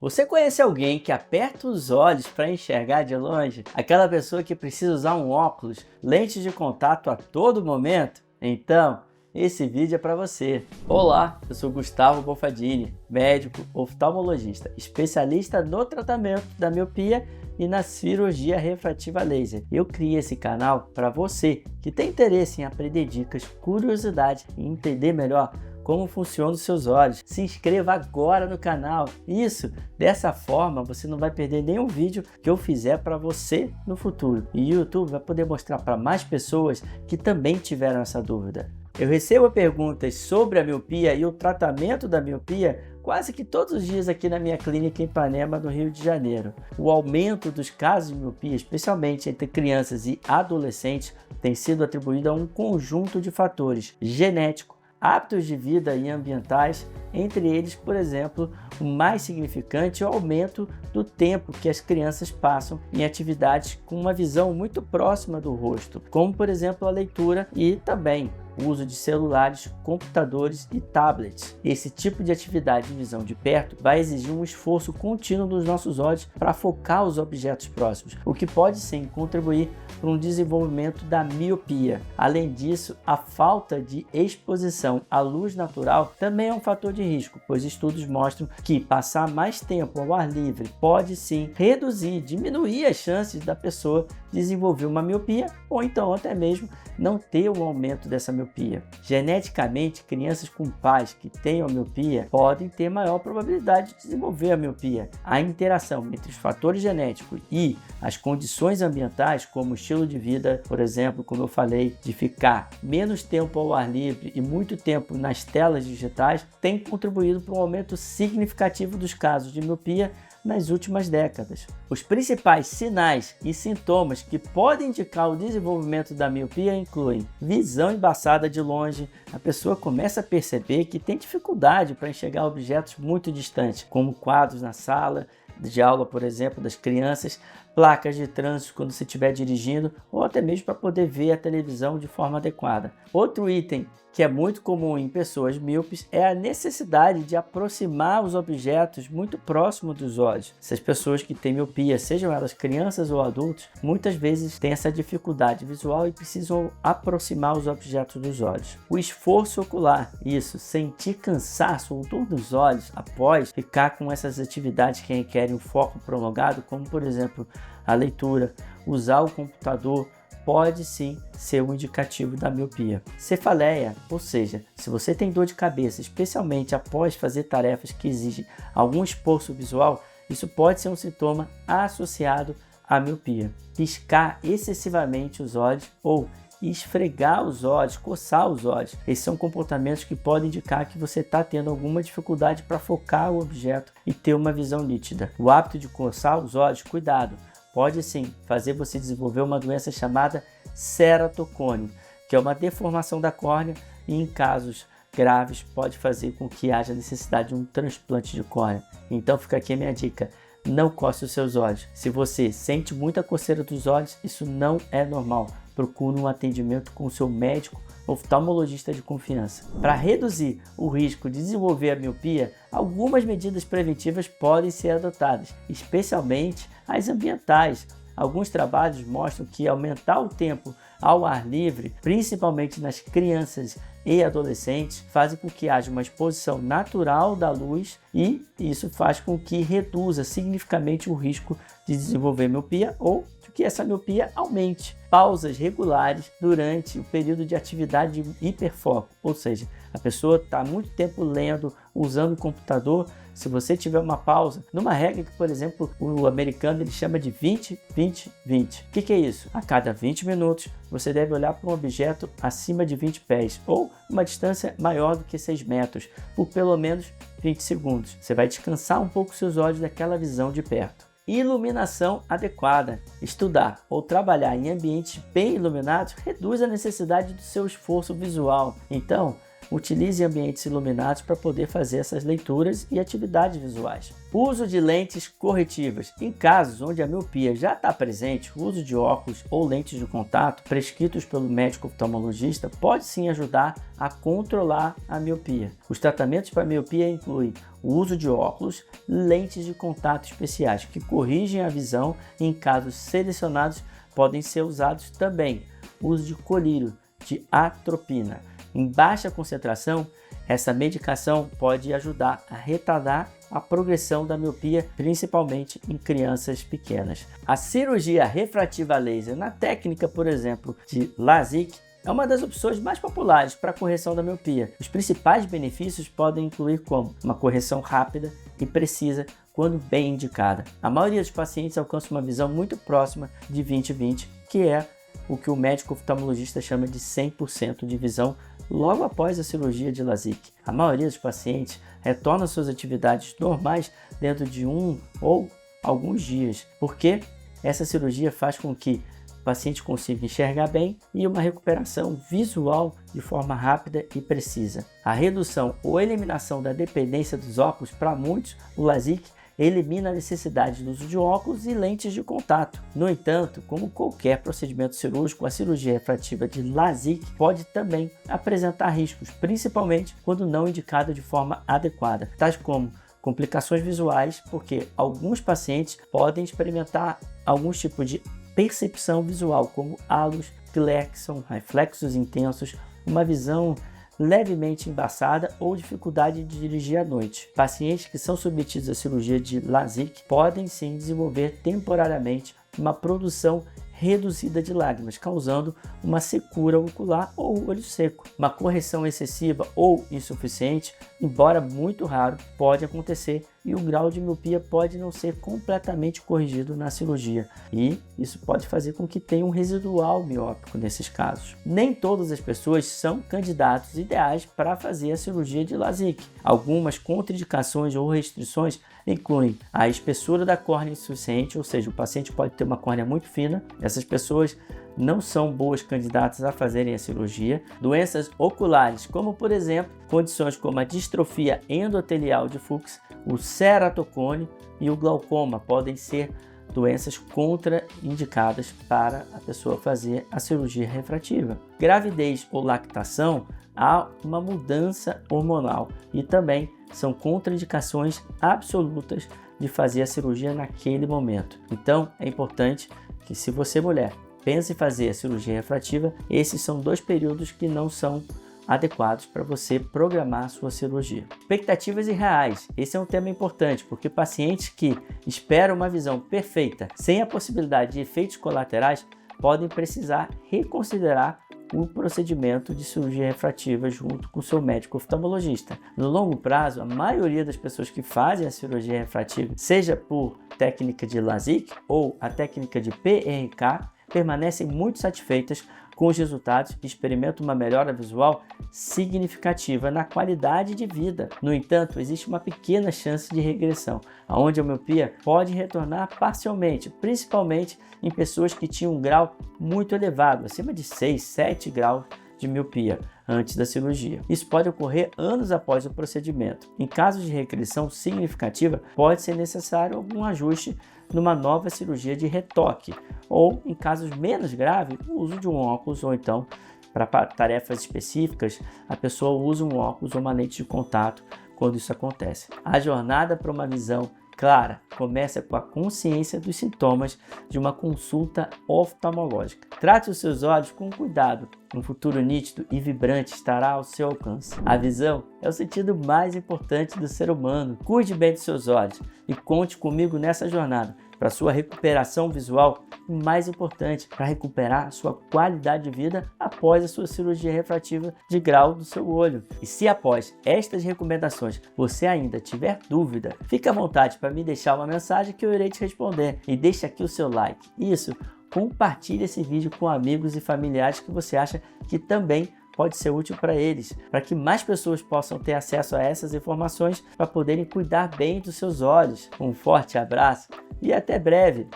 Você conhece alguém que aperta os olhos para enxergar de longe? Aquela pessoa que precisa usar um óculos, lente de contato a todo momento? Então, esse vídeo é para você. Olá, eu sou Gustavo Bonfadini, médico oftalmologista, especialista no tratamento da miopia e na cirurgia refrativa laser. Eu criei esse canal para você que tem interesse em aprender dicas, curiosidade e entender melhor como funcionam os seus olhos. Se inscreva agora no canal. Dessa forma você não vai perder nenhum vídeo que eu fizer para você no futuro. E o YouTube vai poder mostrar para mais pessoas que também tiveram essa dúvida. Eu recebo perguntas sobre a miopia e o tratamento da miopia quase que todos os dias aqui na minha clínica em Ipanema, no Rio de Janeiro. O aumento dos casos de miopia, especialmente entre crianças e adolescentes, tem sido atribuído a um conjunto de fatores genéticos, hábitos de vida e ambientais, entre eles, por exemplo, o mais significante é o aumento do tempo que as crianças passam em atividades com uma visão muito próxima do rosto, como por exemplo a leitura e também o uso de celulares, computadores e tablets. Esse tipo de atividade de visão de perto vai exigir um esforço contínuo dos nossos olhos para focar os objetos próximos, o que pode sim contribuir para um desenvolvimento da miopia. Além disso, a falta de exposição à luz natural também é um fator de risco, pois estudos mostram que passar mais tempo ao ar livre pode sim diminuir as chances da pessoa desenvolver uma miopia ou então até mesmo não ter um aumento dessa miopia. Geneticamente, crianças com pais que tenham miopia podem ter maior probabilidade de desenvolver a miopia. A interação entre os fatores genéticos e as condições ambientais, como o estilo de vida, por exemplo, como eu falei, de ficar menos tempo ao ar livre e muito tempo nas telas digitais, tem contribuído para um aumento significativo dos casos de miopia nas últimas décadas. Os principais sinais e sintomas que podem indicar o desenvolvimento da miopia incluem visão embaçada de longe. A pessoa começa a perceber que tem dificuldade para enxergar objetos muito distantes, como quadros na sala de aula, por exemplo, das crianças, placas de trânsito quando você estiver dirigindo ou até mesmo para poder ver a televisão de forma adequada. Outro item que é muito comum em pessoas míopes é a necessidade de aproximar os objetos muito próximo dos olhos. Essas pessoas que têm miopia, sejam elas crianças ou adultos, muitas vezes têm essa dificuldade visual e precisam aproximar os objetos dos olhos. O esforço ocular, sentir cansaço ou dor nos olhos após ficar com essas atividades que requerem um foco prolongado, como por exemplo a leitura, usar o computador, pode sim ser um indicativo da miopia. Cefaleia, ou seja, se você tem dor de cabeça, especialmente após fazer tarefas que exigem algum esforço visual, isso pode ser um sintoma associado à miopia. Piscar excessivamente os olhos ou esfregar os olhos, coçar os olhos. Esses são comportamentos que podem indicar que você está tendo alguma dificuldade para focar o objeto e ter uma visão nítida. O hábito de coçar os olhos, cuidado, pode sim fazer você desenvolver uma doença chamada ceratocone, que é uma deformação da córnea e em casos graves pode fazer com que haja necessidade de um transplante de córnea. Então fica aqui a minha dica, não coce os seus olhos. Se você sente muita coceira dos olhos, isso não é normal. Procure um atendimento com o seu médico oftalmologista de confiança. Para reduzir o risco de desenvolver a miopia, algumas medidas preventivas podem ser adotadas, especialmente as ambientais. Alguns trabalhos mostram que aumentar o tempo ao ar livre, principalmente nas crianças e adolescentes, fazem com que haja uma exposição natural da luz e isso faz com que reduza significativamente o risco de desenvolver miopia ou de que essa miopia aumente. Pausas regulares durante o período de atividade de hiperfoco, ou seja, a pessoa está muito tempo lendo, usando o computador. Se você tiver uma pausa, numa regra que, por exemplo, o americano ele chama de 20-20-20. O que é isso? A cada 20 minutos, você deve olhar para um objeto acima de 20 pés ou uma distância maior do que 6 metros, por pelo menos 20 segundos. Você vai descansar um pouco seus olhos daquela visão de perto. Iluminação adequada. Estudar ou trabalhar em ambientes bem iluminados reduz a necessidade do seu esforço visual. Então, utilize ambientes iluminados para poder fazer essas leituras e atividades visuais. Uso de lentes corretivas. Em casos onde a miopia já está presente, o uso de óculos ou lentes de contato prescritos pelo médico oftalmologista pode sim ajudar a controlar a miopia. Os tratamentos para miopia incluem o uso de óculos, lentes de contato especiais que corrigem a visão e, em casos selecionados, podem ser usados também o uso de colírio de atropina. Em baixa concentração, essa medicação pode ajudar a retardar a progressão da miopia, principalmente em crianças pequenas. A cirurgia refrativa laser na técnica, por exemplo, de LASIK, é uma das opções mais populares para a correção da miopia. Os principais benefícios podem incluir como uma correção rápida e precisa quando bem indicada. A maioria dos pacientes alcança uma visão muito próxima de 20/20, que é o que o médico oftalmologista chama de 100% de visão logo após a cirurgia de LASIK. A maioria dos pacientes retorna às suas atividades normais dentro de 1 ou alguns dias, porque essa cirurgia faz com que o paciente consiga enxergar bem e uma recuperação visual de forma rápida e precisa. A redução ou eliminação da dependência dos óculos, para muitos, o LASIK elimina a necessidade do uso de óculos e lentes de contato. No entanto, como qualquer procedimento cirúrgico, a cirurgia refrativa de LASIK pode também apresentar riscos, principalmente quando não indicada de forma adequada, tais como complicações visuais, porque alguns pacientes podem experimentar alguns tipos de percepção visual, como halos, clexon, reflexos intensos, uma visão levemente embaçada ou dificuldade de dirigir à noite. Pacientes que são submetidos à cirurgia de LASIK podem sim desenvolver temporariamente uma produção reduzida de lágrimas, causando uma secura ocular ou olho seco. Uma correção excessiva ou insuficiente, embora muito raro, pode acontecer e o grau de miopia pode não ser completamente corrigido na cirurgia, e isso pode fazer com que tenha um residual miópico nesses casos. Nem todas as pessoas são candidatos ideais para fazer a cirurgia de LASIK. Algumas contraindicações ou restrições incluem a espessura da córnea insuficiente, ou seja, o paciente pode ter uma córnea muito fina. Essas pessoas não são boas candidatas a fazerem a cirurgia. Doenças oculares, como por exemplo, condições como a distrofia endotelial de Fuchs, o ceratocone e o glaucoma podem ser doenças contraindicadas para a pessoa fazer a cirurgia refrativa. Gravidez ou lactação, há uma mudança hormonal e também são contraindicações absolutas de fazer a cirurgia naquele momento. Então, é importante que, se você, mulher, pensa em fazer a cirurgia refrativa, esses são 2 períodos que não são adequados para você programar a sua cirurgia. Expectativas irreais. Esse é um tema importante, porque pacientes que esperam uma visão perfeita, sem a possibilidade de efeitos colaterais, podem precisar reconsiderar o procedimento de cirurgia refrativa junto com o seu médico oftalmologista. No longo prazo, a maioria das pessoas que fazem a cirurgia refrativa, seja por técnica de LASIK ou a técnica de PRK, permanecem muito satisfeitas com os resultados e experimentam uma melhora visual significativa na qualidade de vida. No entanto, existe uma pequena chance de regressão, onde a miopia pode retornar parcialmente, principalmente em pessoas que tinham um grau muito elevado, acima de 6, 7 graus de miopia antes da cirurgia. Isso pode ocorrer anos após o procedimento. Em casos de regressão significativa, pode ser necessário algum ajuste numa nova cirurgia de retoque, ou em casos menos graves, o uso de um óculos, ou então, para tarefas específicas, a pessoa usa um óculos ou uma lente de contato quando isso acontece. A jornada para uma visão clara começa com a consciência dos sintomas de uma consulta oftalmológica. Trate os seus olhos com cuidado. Um futuro nítido e vibrante estará ao seu alcance. A visão é o sentido mais importante do ser humano. Cuide bem dos seus olhos e conte comigo nessa jornada para sua recuperação visual e, mais importante, para recuperar a sua qualidade de vida após a sua cirurgia refrativa de grau do seu olho. E se após estas recomendações você ainda tiver dúvida, fique à vontade para me deixar uma mensagem que eu irei te responder, e deixe aqui o seu like. Isso, compartilhe esse vídeo com amigos e familiares que você acha que também pode ser útil para eles, para que mais pessoas possam ter acesso a essas informações para poderem cuidar bem dos seus olhos. Um forte abraço e até breve!